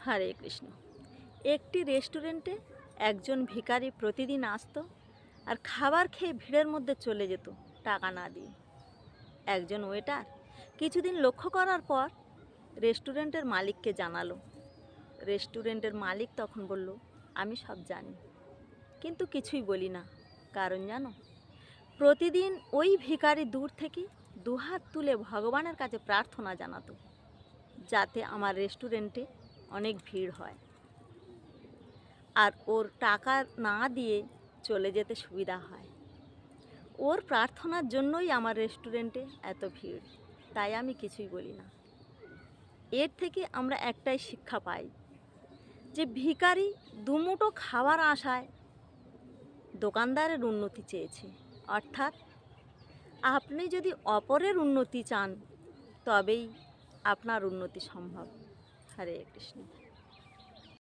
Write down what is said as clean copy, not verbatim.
হরে কৃষ্ণ। একটি রেস্টুরেন্টে একজন ভিখারি প্রতিদিন আসতো আর খাবার খেয়ে ভিড়ের মধ্যে চলে যেত টাকা না দিয়ে। একজন ওয়েটার কিছুদিন লক্ষ্য করার পর রেস্টুরেন্টের মালিককে জানালো। রেস্টুরেন্টের মালিক তখন বলল, আমি সব জানি, কিন্তু কিছুই বলি না। কারণ জানো, প্রতিদিন ওই ভিখারি দূর থেকে দুহাত তুলে ভগবানের কাছে প্রার্থনা জানাতো যাতে আমার রেস্টুরেন্টে অনেক ভিড় হয় আর ওর টাকা না দিয়ে চলে যেতে সুবিধা হয়। ওর প্রার্থনার জন্যই আমার রেস্টুরেন্টে এত ভিড়, তাই আমি কিছুই বলি না। এর থেকে আমরা একটাই শিক্ষা পাই যে ভিখারি দুমুঠো খাওয়ার আশায় দোকানদারের উন্নতি চেয়েছে। অর্থাৎ আপনি যদি অপরের উন্নতি চান তবেই আপনার উন্নতি সম্ভব। হরে কৃষ্ণ।